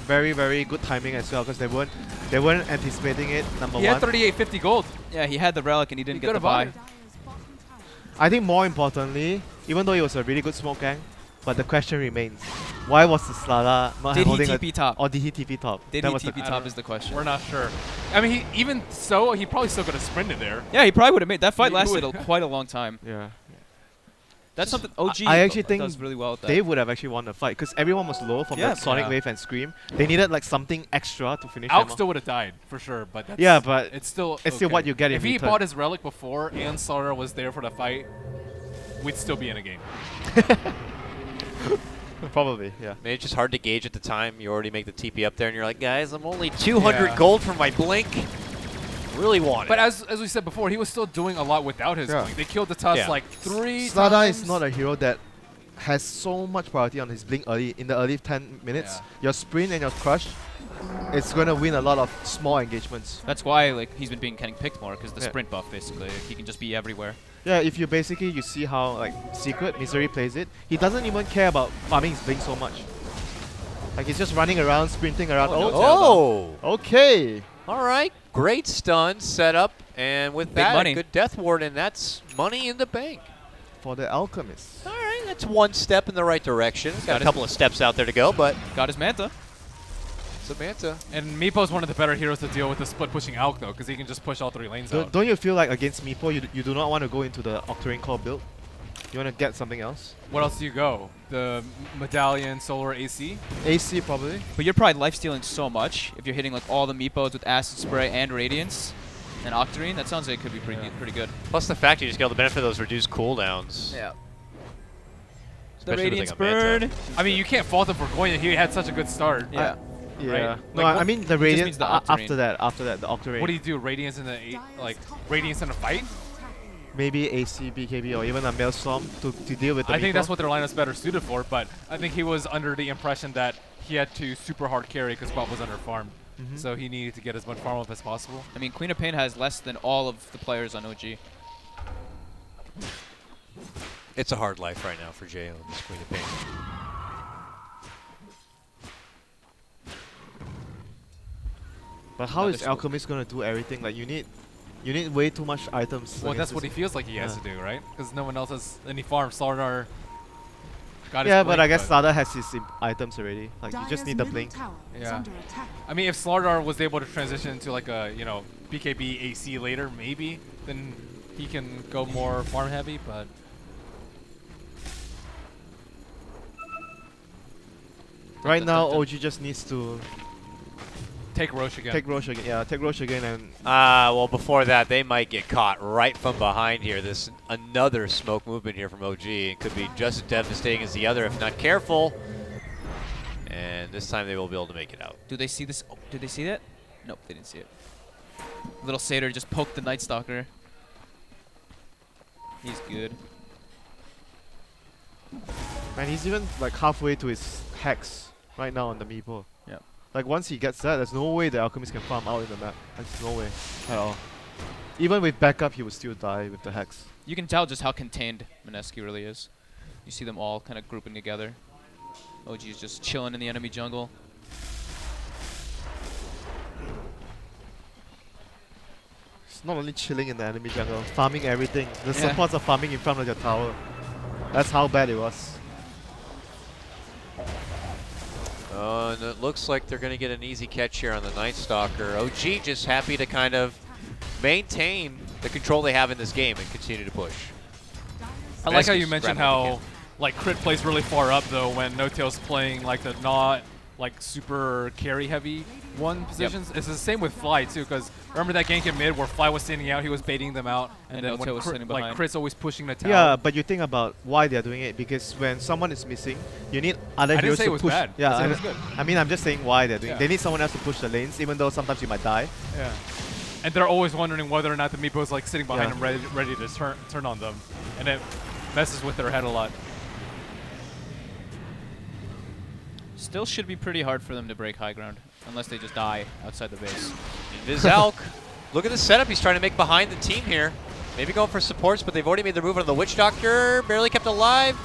very good timing as well because they weren't anticipating it. Number He one. had 3850 gold. Yeah, he had the relic and he didn't He get the could've bought buy. it. Dire's bottom tower. I think more importantly, even though it was a really good smoke gang, but the question remains: why was the Slada not Did he holding TP top? or did he TP top? Did That he was the TP I top don't- is the question. We're not sure. I mean, even so, he probably still could have sprinted there. Yeah, he probably would have made that fight He lasted would- quite a long time. Yeah. That's something OG I actually think does really well with that. They would have actually won the fight because everyone was low from Yeah. that Sonic Yeah. Wave and Scream. They needed like something extra to finish Alk them off. still would have died for sure, but that's, Yeah, but it's still what you get in If he return. bought his relic before and Sara was there for the fight, we'd still be in a game. Probably, yeah. Maybe it's just hard to gauge at the time. You already make the TP up there, and you're like, guys, I'm only 200 Yeah. gold for my blink. Really want it. But as we said before, he was still doing a lot without his Yeah. blink. They killed the Tusk Yeah. like 3 Slada times. is not a hero that has so much priority on his blink early in the early 10 minutes. Yeah. Your sprint and your crush, it's gonna win a lot of small engagements. That's why like he's been getting picked more because the Yeah. sprint buff basically. Like, he can just be everywhere. Yeah, if you basically you see how like Secret Misery plays it, he doesn't even care about farming his blink so much. Like he's just running around, sprinting around. Oh, no Oh, oh! okay. All right. Great stun set up. And with Big that, money. a good Death Warden. That's money in the bank. For the Alchemist. All right. That's one step in the right direction. Got Got a his- couple of steps out there to go, but Got his Manta. Samantha. And Meepo's one of the better heroes to deal with the split pushing Alk though, because he can just push all 3 lanes out. Don't you feel like against Meepo, you do not want to go into the Octarine Core build? You want to get something else? What else do you go? The Medallion, Solar AC? AC probably. But you're probably lifestealing so much if you're hitting like all the Meepos with Acid Spray and Radiance and Octarine. That sounds like it could be pretty good. Plus the fact you just get all the benefit of those reduced cooldowns. Yeah. The Especially with, Radiance like, a Manta. burn. I mean, you can't fault him for going. He had such a good start. Yeah. Yeah. Right. No, Like, I mean the means Radiant the after Octarine. that, the Octarine. What do you do? Radiance in the Radiance in a fight? Maybe AC, BKB, or even a Maelstrom to deal with the I think Meepo? that's what their lineup's better suited for. But I think he was under the impression that he had to super hard carry because Bob was under farmed. Mhm. So he needed to get as much farm up as possible. I mean, Queen of Pain has less than all of the players on OG. It's a hard life right now for Jay on this Queen of Pain. But how Another is smoke. Alchemist gonna do everything? Like you need way too much items. Well, against that's what he this- feels like he has Yeah. to do, right? Because no one else has any farms. Slardar got his Yeah, but blink, I guess Sada has his items already. Like you just Dire's need the middle blink. tower is Yeah. under attack. I mean, if Slardar was able to transition into like a, you know, BKB AC later, maybe, then he can go more farm heavy, but Right Dun, now, dun, dun. OG just needs to take Roche again. take Roche again. Yeah, take Roche again and Well, before that, they might get caught right from behind here. This another smoke movement here from OG. It could be just as devastating as the other if not careful. And this time they will be able to make it out. Do they see this? Oh, did they see that? Nope, they didn't see it. Little Satyr just poked the Night Stalker. He's good. man, he's even like halfway to his hex right now on the Meepo. Yeah. Like once he gets that, there's no way the Alchemist can farm out in the map. There's no way at all. Even with backup, he would still die with the hex. You can tell just how contained Mineski really is. You see them all kind of grouping together. OG is just chilling in the enemy jungle. It's not only chilling in the enemy jungle, farming everything. The Yeah. supports are farming in front of your tower. That's how bad it was. And it looks like they're going to get an easy catch here on the Night Stalker. OG just happy to kind of maintain the control they have in this game and continue to push. I like how Mineski's you mentioned grabbing what they how like crit plays really far up though when No-Tail's playing like the not like super carry heavy one positions. It's the same with Fly too, because remember that gank in mid where Fly was standing out, he was baiting them out, and And then No-Tail when was sitting like behind. Crit's always pushing the tower. Yeah, but you think about why they're doing it, because when someone is missing, you need other I didn't heroes say to it was push. bad. Yeah, I said it I was good. I mean, I'm just saying why they're doing. Yeah. They need someone else to push the lanes, even though sometimes you might die. Yeah. And they're always wondering whether or not the Meepo's like sitting behind Yeah. them ready to turn on them, and it messes with their head a lot. Still should be pretty hard for them to break high ground, unless they just die outside the base. Vizalk, look at the setup he's trying to make behind the team here. Maybe going for supports, but they've already made their move on the Witch Doctor. Barely kept alive.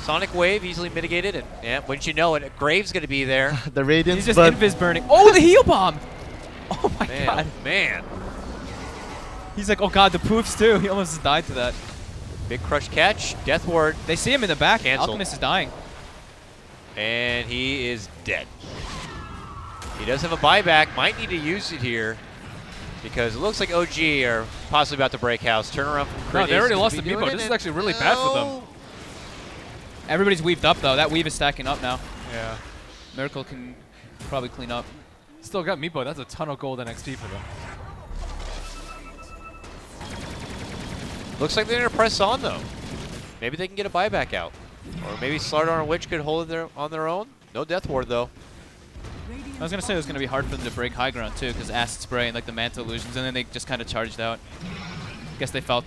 Sonic Wave easily mitigated, and yeah, wouldn't you know it, Graves going to be there. The Radiance, He's just but invis burning. Oh, the heal bomb! Oh my Man, god. oh man. He's like, oh god, the poofs too. He almost just died to that. Big crush catch, Death Ward, They see him in the back. Cancel. Alchemist is dying. and he is dead. He does have a buyback, might need to use it here because it looks like OG are possibly about to break house. Turnaround from No, Crit they already is lost to the be doing Meepo. it, This is and actually really bad for them. no. Everybody's weaved up though. That weave is stacking up now. Yeah. Miracle can probably clean up. Still got Meepo. That's a ton of gold NXT for them. Looks like they're going to press on, though. Maybe they can get a buyback out. Or maybe Slardar and Witch could hold it on their own. No Death Ward, though. I was gonna say it was gonna be hard for them to break high ground too, because acid spray and like the manta illusions, and then they just kind of charged out. Guess they felt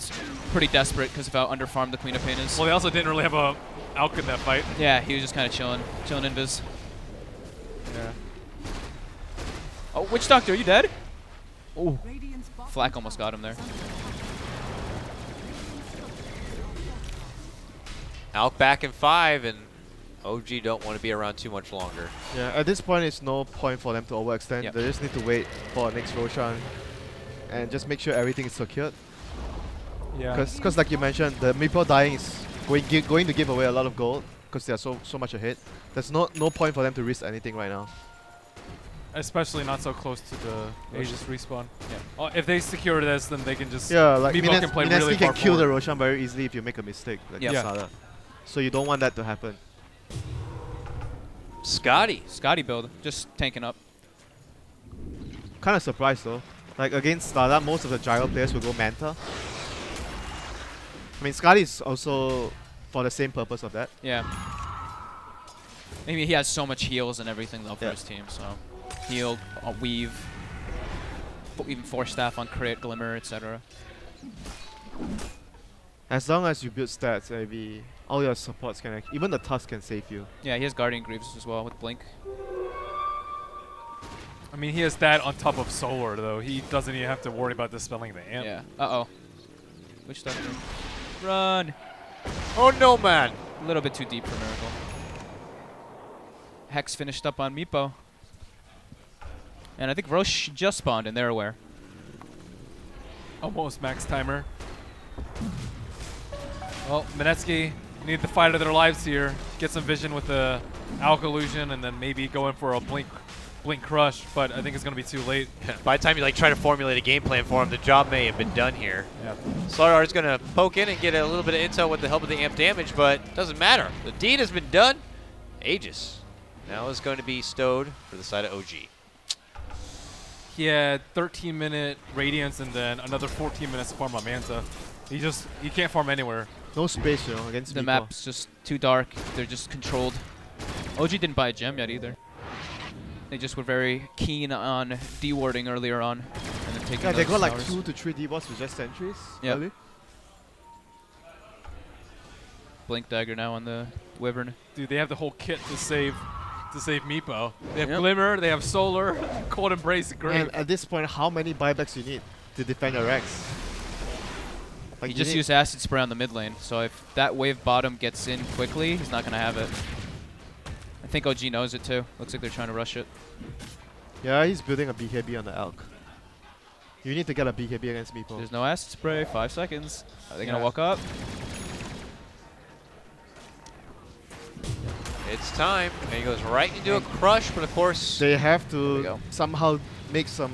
pretty desperate because of how underfarmed the Queen of Pain is. Well, they also didn't really have a Alk in that fight. Yeah, he was just kind of chilling invis. Yeah. Oh, Witch Doctor, are you dead? Oh, Radiant's bottom Flak almost tower got him there. is under attack. Alk back in 5, and OG don't want to be around too much longer. yeah, at this point, it's no point for them to overextend. Yep. They just need to wait for next Roshan and just make sure everything is secured. Yeah. Because like you mentioned, the Meepo dying is going to give away a lot of gold because they are so much ahead. There's no point for them to risk anything right now. Especially not so close to the Aegis respawn. Yeah. Oh, if they secure this, then they can just. Yeah, like Meepo can play Mineski really can far kill the forward. Roshan very easily if you make a mistake. Like Yep. Yeah. Sada. So you don't want that to happen. Scotty. Scotty build, just tanking up. Kind of surprised though. Like against Sada, most of the gyro players will go Manta. I mean, Scotty is also for the same purpose of that. Yeah. Maybe he has so much heals and everything though for Yeah. his team, so heal, weave, even force staff on crit, glimmer, etc. As long as you build stats, maybe all your supports can even the Tusk can save you. Yeah, he has Guardian Greaves as well with Blink. I mean, he has that on top of Solar, though. He doesn't even have to worry about dispelling the amp. Yeah. Uh-oh. Witch Doctor. Run! Oh, no, man. A little bit too deep for Miracle. Hex finished up on Meepo. And I think Roche just spawned, and they're aware. Almost max timer. Well, Mineski need the fight of their lives here. Get some vision with the Alk Illusion, and then maybe go in for a blink crush. But I think it's going to be too late. By the time you try to formulate a game plan for him, the job may have been done here. Yeah. Slardar is going to poke in and get a little bit of intel with the help of the amp damage, but it doesn't matter. The deed has been done. Aegis now is going to be stowed for the side of OG. He had 13-minute Radiance and then another 14 minutes to farm on Manta. He can't farm anywhere. No space, against The Meepo. map's just too dark. They're just controlled. OG didn't buy a gem yet either. They just were very keen on D-warding earlier on. And then taking Yeah, they those got like towers. 2 to 3 D-bots with just sentries. Yep. early. Blink Dagger now on the Wyvern. Dude, they have the whole kit to save Meepo. They have Yep. Glimmer, they have Solar, Cold Embrace, great. And at this point, how many buybacks you need to defend your Rex? Like He you just need- used Acid Spray on the mid lane, so if that wave bottom gets in quickly, he's not going to have it. I think OG knows it too. Looks like they're trying to rush it. Yeah, he's building a BKB on the Elk. You need to get a BKB against Meepo. There's no Acid Spray, 5 seconds. Are they going Yeah. to walk up? It's time. And he goes right into a crush, but of course, They have There we to go. somehow make some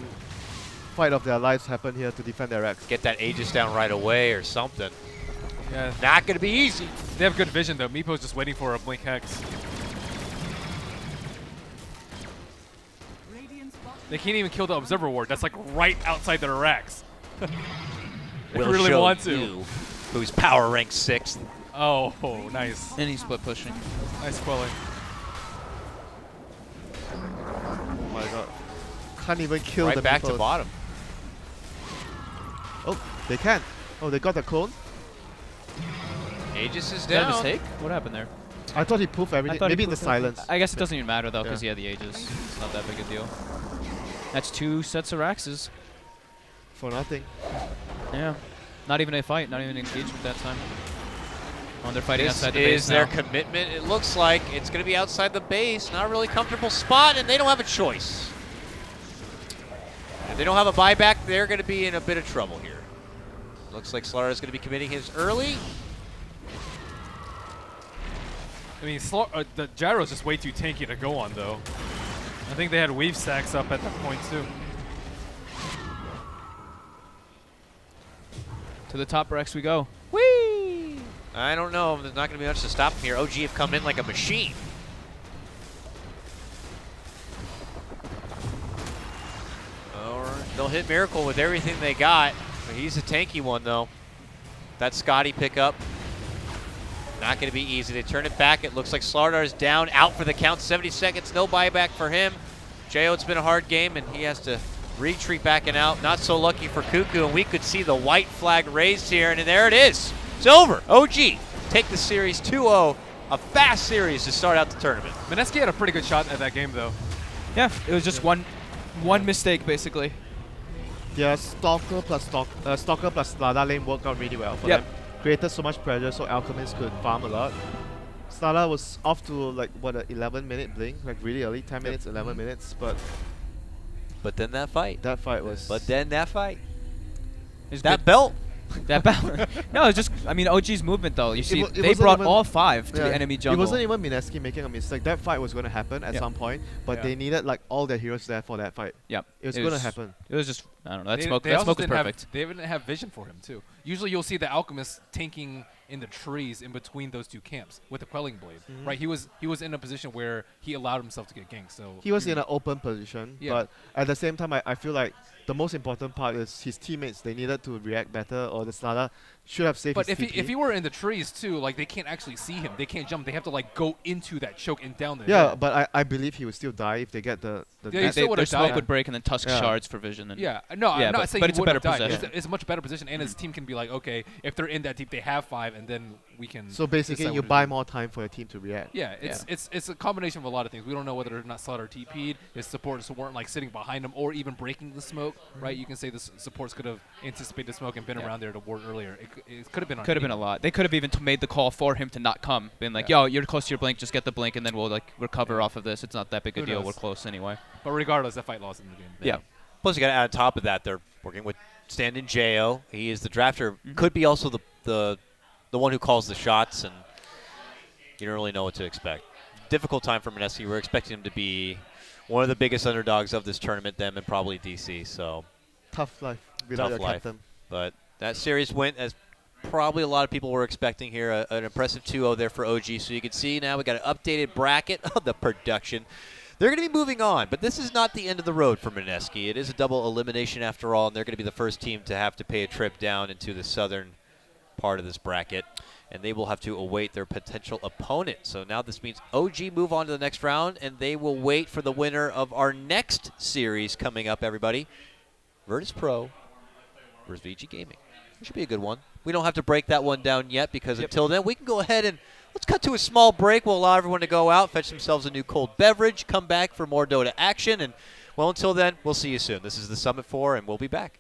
fight of their lives happen here to defend their Rex. get that Aegis down right away or something. Yeah, Not going to be easy. they have good vision though. Meepo's just waiting for a Blink Hex. Radiant's bottom They can't even kill the Observer Ward. That's like right outside their racks. They We'll really show want to. you who's power rank 6th. Oh, nice. And he's split pushing. Nice quelling. Oh my god. Can't even kill the Right back to Meepos. bottom. Oh, they can. Oh, they got the clone. Aegis is Is that a down. mistake? What happened there? I thought he poofed everything. thought he Maybe in the poofed silence. I guess it doesn't even matter though, because Yeah. he had the Aegis. It's not that big a deal. That's 2 sets of Raxes. For nothing. Yeah. Not even a fight, not even an engagement that time. Oh, they're fighting This outside the base is their now. commitment. It looks like it's going to be outside the base. Not a really comfortable spot, and they don't have a choice. If they don't have a buyback, they're going to be in a bit of trouble here. Looks like Slardar is going to be committing his early. I mean, the Gyro's just way too tanky to go on though. I think they had wave stacks up at that point too. To the top Rex we go. Whee! I don't know. There's not going to be much to stop him here. OG have come in like a machine. Or they'll hit Miracle with everything they got. He's a tanky one, though. That Scotty pickup. Not going to be easy. They turn it back. It looks like Slardar's down, out for the count. 70 seconds, no buyback for him. Jo, it's been a hard game, and he has to retreat back and out. Not so lucky for Cuckoo, and we could see the white flag raised here, and there it is. It's over. OG take the series 2-0. A fast series to start out the tournament. Mineski had a pretty good shot at that game though. Yeah, it was just one mistake basically. Their Stalker plus Slada lane worked out really well for Yep. them. Created so much pressure so Alchemist could farm a lot. Slada was off to like what, a 11-minute blink, like really early, 10 minutes, 11 minutes, but But then that fight. that fight was... But then that fight. It was That good. belt. That battle. No, it's just, I mean, OG's movement though. You see, it they wasn't brought even- all 5 to Yeah, the enemy It jungle. wasn't even Mineski making a mistake. That fight was going to happen at Yep. some point, but Yeah. they needed like all their heroes there for that fight. Yep. It was going to happen. It was just, I don't know, that They- smoke, they that also smoke was didn't have- perfect. They didn't have vision for him too. Usually you'll see the Alchemist tanking in the trees in between those two camps with the Quelling Blade. Right? He was in a position where he allowed himself to get ganked. So He was in an open position, Yeah. but at the same time, I feel like the most important part is his teammates. They needed to react better, or the Slada should have saved But his if TP. he were in the trees too, like they can't actually see him. They can't jump. They have to like go into that choke and down the Yeah, hill. but I believe he would still die if they get the Yeah, They, he still their would've smoke died. would break and then Tusk Yeah. shards for vision. And Yeah, no, Yeah, I'm but- not saying but he it's a wouldn't better have died. position. It's a much better position, and his team can be like, okay, if they're in that deep, they have 5, and then we can. So basically, decide you what to buy do. more time for your team to react. Yeah, it's a combination of a lot of things. We don't know whether or not Slaughter TP'd. His supports weren't like sitting behind him or even breaking the smoke, right? You can say the supports could have anticipated the smoke and been Yeah. around there to ward earlier. it could have been on Could have been a lot. They could have even made the call for him to not come. Been like, yo, you're close to your blink. Just get the blink, and then we'll like recover off of this. It's not that big a Who deal. knows? We're close anyway. But regardless, that fight lost in the game. Yeah. Plus, you got to add on top of that, they're working with stand-in Jo. He is the drafter. Could be also the one who calls the shots, and you don't really know what to expect. Difficult time for Mineski. We're expecting him to be one of the biggest underdogs of this tournament, them and probably DC. So Tough life without tough your life. captain. But that series went as probably a lot of people were expecting here. An impressive 2-0 there for OG. So you can see now we got an updated bracket of the production. They're going to be moving on, but this is not the end of the road for Mineski. It is a double elimination after all, and they're going to be the first team to have to pay a trip down into the southern part of this bracket, and they will have to await their potential opponent. So now this means OG move on to the next round, and they will wait for the winner of our next series coming up, everybody. Virtus Pro versus VG Gaming. It should be a good one. We don't have to break that one down yet because until then, we can go ahead and let's cut to a small break. We'll allow everyone to go out, fetch themselves a new cold beverage, come back for more Dota action. And, well, until then, we'll see you soon. This is the Summit 4, and we'll be back.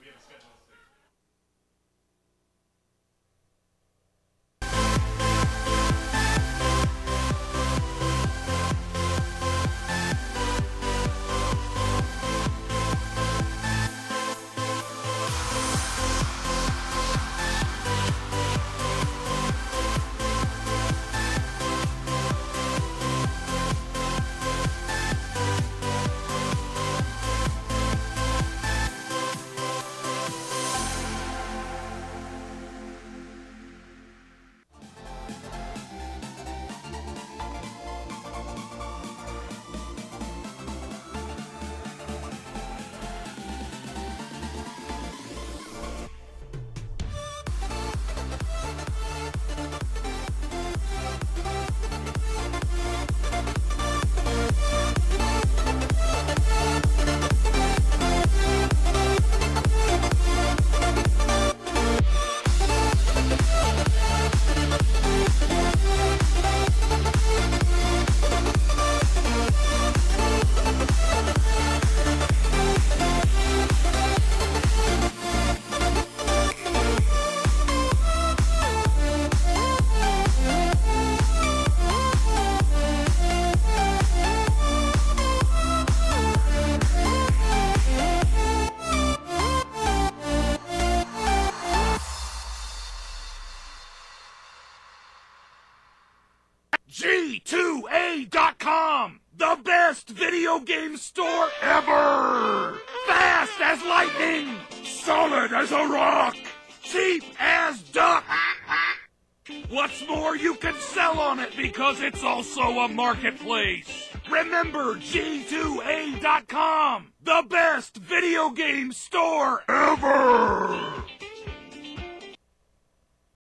G2A.com, the best video game store ever! Fast as lightning, solid as a rock, cheap as duck! What's more, you can sell on it because it's also a marketplace. Remember G2A.com, the best video game store ever!